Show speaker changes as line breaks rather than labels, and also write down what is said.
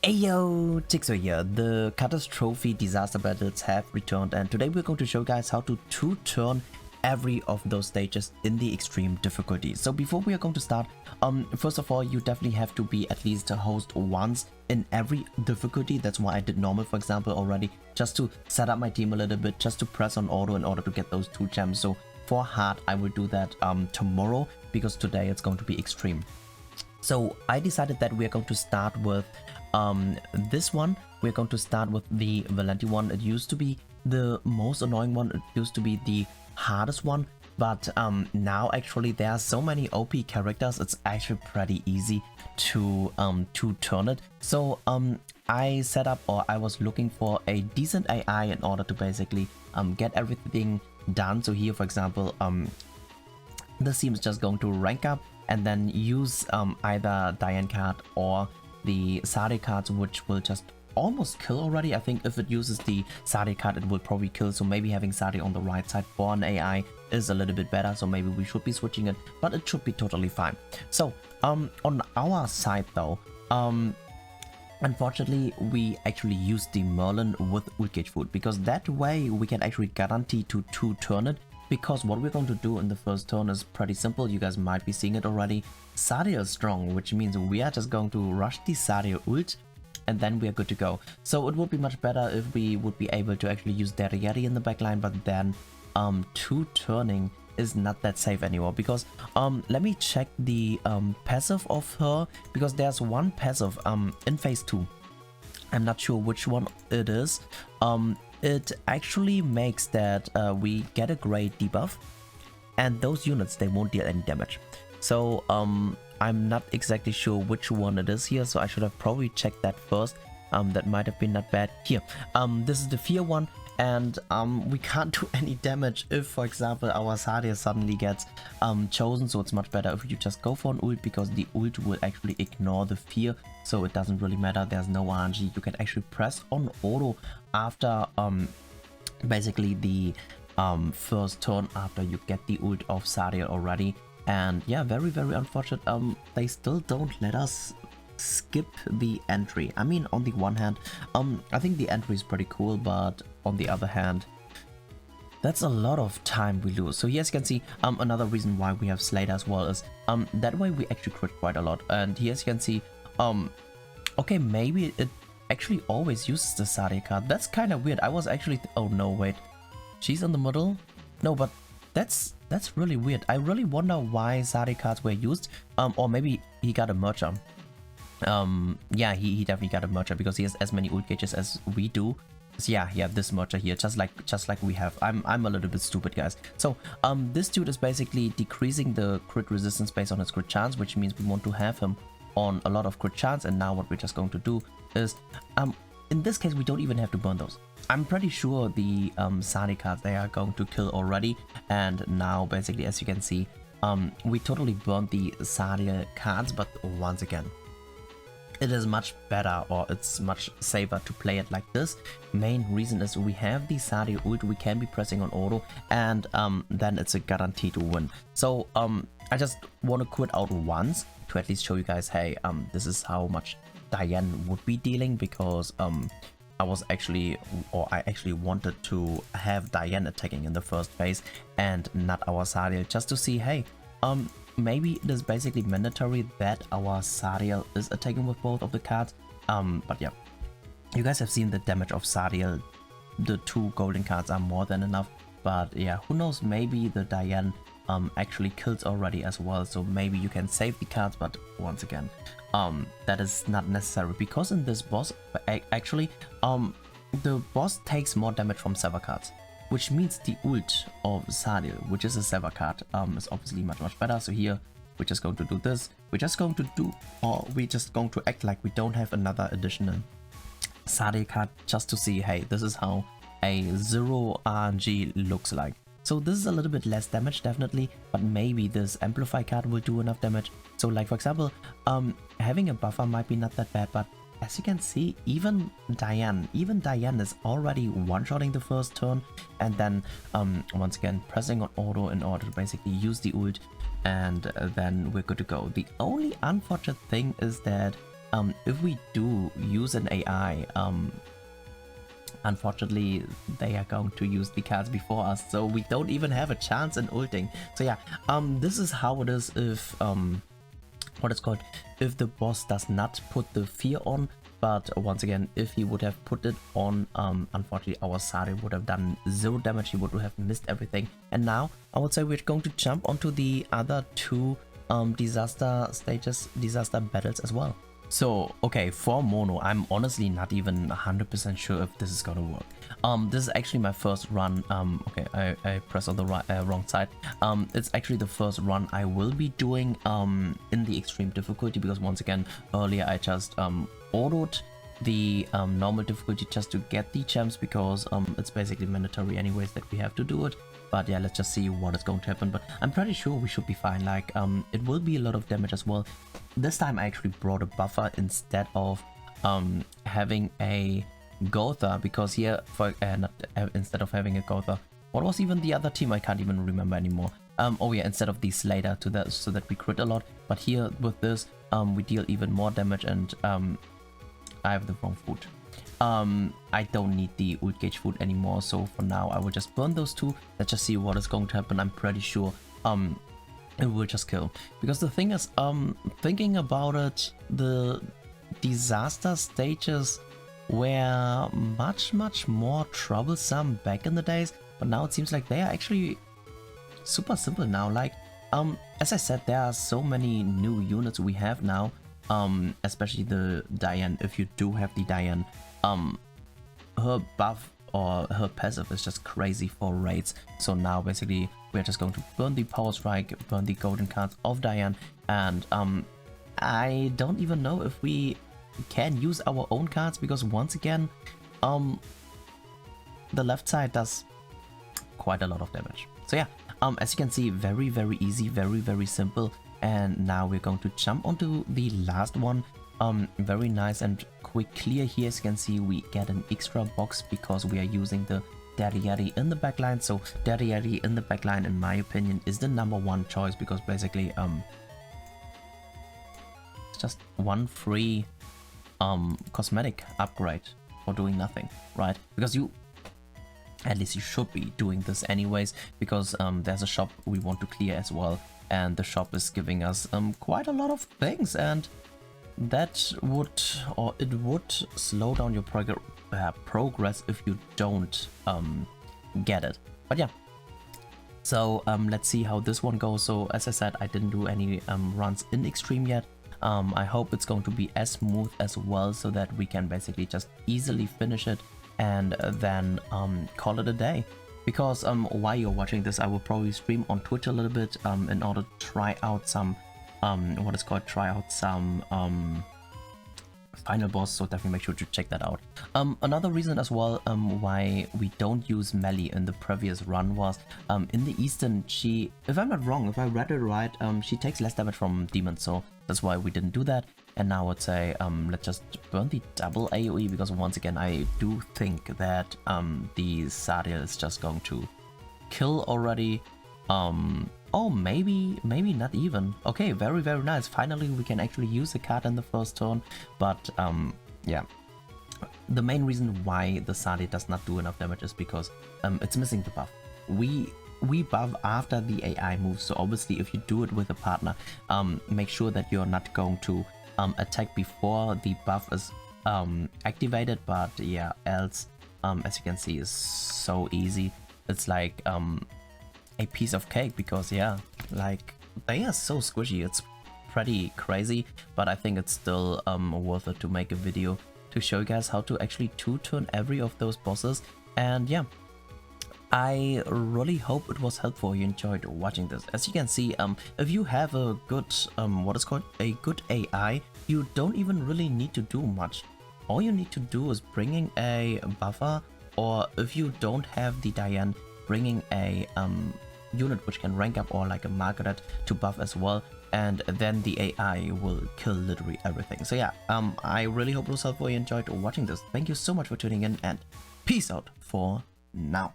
Ayo, Chiksua here. The catastrophe disaster battles have returned, and today we're going to show you guys how to two-turn every of those stages in the extreme difficulty. So before we are going to start, first of all, you definitely have to be at least a host once in every difficulty. That's why I did normal, for example, already, just to set up my team a little bit, just to press on auto in order to get those 2 gems. So for hard, I will do that tomorrow, because today it's going to be extreme. So I decided that we're going to start with this one. We're going to start with the Valenti one. It used to be the most annoying one. It used to be the hardest one, but now actually there are so many OP characters, it's actually pretty easy to turn it. So I set up, or I was looking for a decent AI in order to basically get everything done. So here, for example, the team is just going to rank up and then use either Diane card or the Sade cards, which will just almost kill already. I think if it uses the Sade card, it will probably kill. So maybe having Sade on the right side for an AI is a little bit better. So maybe we should be switching it, but it should be totally fine. So on our side though, unfortunately, we actually use the Merlin with Ult Gauge Food, because that way we can actually guarantee to two-turn it. Because what we're going to do in the first turn is pretty simple. You guys might be seeing it already. Sade is strong, which means we are just going to rush the Sade ult, and then we are good to go. So it would be much better if we would be able to actually use Derriere in the backline, but then two-turning is not that safe anymore. Because let me check the passive of her, because there's one passive in phase 2. I'm not sure which one it is. It actually makes that we get a great debuff, and those units, they won't deal any damage. So I'm not exactly sure which one it is here, so I should have probably checked that first. That might have been not bad. Here, this is the fear one, and we can't do any damage if, for example, our Sade suddenly gets chosen. So it's much better if you just go for an ult, because the ult will actually ignore the fear, so it doesn't really matter. There's no RNG. You can actually press on auto after basically the first turn, after you get the ult of Sade already. And yeah, very unfortunate. They still don't let us skip the entry. I mean, on the one hand, I think the entry is pretty cool, but on the other hand, that's a lot of time we lose. So yes, you can see another reason why we have Slade as well is that way we actually crit quite a lot. And here you can see, okay, maybe it actually always uses the Sade card. That's kind of weird. I was actually oh no, wait, she's in the middle. No, but that's really weird. I really wonder why Sade cards were used. Or maybe he got a merger. Yeah, he definitely got a merger, because he has as many ult gauges as we do. So yeah, this merger here, just like we have. I'm a little bit stupid, guys. So this dude is basically decreasing the crit resistance based on his crit chance, which means we want to have him on a lot of crit chance. And now what we're just going to do is, in this case, we don't even have to burn those. I'm pretty sure the Sade cards, they are going to kill already. And now basically, as you can see, we totally burned the Sade cards, but once again, it is much better, or it's much safer to play it like this. Main reason is we have the Sade ult, we can be pressing on auto, and then it's a guarantee to win. So I just want to quit out once to at least show you guys, hey, this is how much Diane would be dealing, because I actually wanted to have Diane attacking in the first phase and not our Sade, just to see, hey, maybe it is basically mandatory that our Sadiel is attacking with both of the cards. But yeah, you guys have seen the damage of Sadiel. The 2 golden cards are more than enough. But yeah, who knows, maybe the Diane actually kills already as well. So maybe you can save the cards, but once again, that is not necessary, because in this boss, actually, the boss takes more damage from Sever cards, which means the ult of Sade, which is a Sever card, is obviously much better. So here, we're just going to do this. We're just going to act like we don't have another additional Sade card, just to see, hey, this is how a 0 RNG looks like. So this is a little bit less damage, definitely, but maybe this Amplify card will do enough damage. So like, for example, having a buffer might be not that bad, but as you can see, even Diane is already one-shotting the first turn, and then once again pressing on auto in order to basically use the ult, and then we're good to go. The only unfortunate thing is that if we do use an AI, unfortunately they are going to use the cards before us, so we don't even have a chance in ulting. So yeah, this is how it is if what it's called, if the boss does not put the fear on. But once again, if he would have put it on, unfortunately our Sari would have done 0 damage, he would have missed everything. And now I would say we're going to jump onto the other 2 disaster stages, disaster battles as well. So, okay, for mono, I'm honestly not even 100% sure if this is gonna work. This is actually my first run. Okay, I pressed on the wrong side. It's actually the first run I will be doing in the extreme difficulty, because once again, earlier I just autoed the normal difficulty just to get the gems, because it's basically mandatory anyways that we have to do it. But yeah, let's just see what is going to happen. But I'm pretty sure we should be fine. Like, it will be a lot of damage as well. This time I actually brought a buffer instead of having a Gotha, because here, instead of having a Gotha, what was even the other team? I can't even remember anymore. Oh yeah, instead of the Slater to that, so that we crit a lot. But here with this, we deal even more damage, and I have the wrong food. I don't need the ult gauge food anymore, so for now I will just burn those 2. Let's just see what is going to happen. I'm pretty sure it will just kill. Because the thing is, thinking about it, the disaster stages were much more troublesome back in the days, but now it seems like they are actually super simple now. Like, as I said, there are so many new units we have now, especially the Diane. If you do have the Diane, her buff or her passive is just crazy for raids. So now basically we're just going to burn the power strike, burn the golden cards of Diane, and I don't even know if we can use our own cards, because once again the left side does quite a lot of damage. So yeah, as you can see, very easy, very simple. And now we're going to jump onto the last one. Very nice and quick clear here. As you can see, we get an extra box because we are using the Daddy Yeti in the backline. So Daddy Yeti in the backline, in my opinion, is the #1 choice, because basically it's just one free cosmetic upgrade for doing nothing, right? Because at least you should be doing this anyways, because there's a shop we want to clear as well, and the shop is giving us quite a lot of things, and that would, or it would slow down your progress if you don't get it. But yeah, so let's see how this one goes. So as I said, I didn't do any runs in extreme yet. I hope it's going to be as smooth as well, so that we can basically just easily finish it and then call it a day. Because while you're watching this, I will probably stream on Twitch a little bit in order to try out some final boss, so definitely make sure to check that out. Another reason as well why we don't use melee in the previous run was in the Eastern, she, if I'm not wrong, if I read it right, she takes less damage from demons, so that's why we didn't do that. And now I would say let's just burn the double AoE, because once again I do think that the Sadiel is just going to kill already. Oh, maybe not even. Okay, very nice. Finally we can actually use a card in the first turn. But yeah, the main reason why the Sadi does not do enough damage is because it's missing the buff. We buff after the AI moves, so obviously if you do it with a partner, make sure that you're not going to attack before the buff is activated. But yeah, else as you can see, is so easy. It's like a piece of cake, because yeah, like, they are so squishy. It's pretty crazy, but I think it's still worth it to make a video to show you guys how to actually 2-turn every of those bosses. And yeah, I really hope it was helpful, you enjoyed watching this. As you can see, if you have a good a good AI, you don't even really need to do much. All you need to do is bringing a buffer, or if you don't have the Diane, bringing a unit which can rank up, or like a Margaret to buff as well, and then the AI will kill literally everything. So yeah, I really hope it was helpful, you enjoyed watching this. Thank you so much for tuning in, and peace out for now.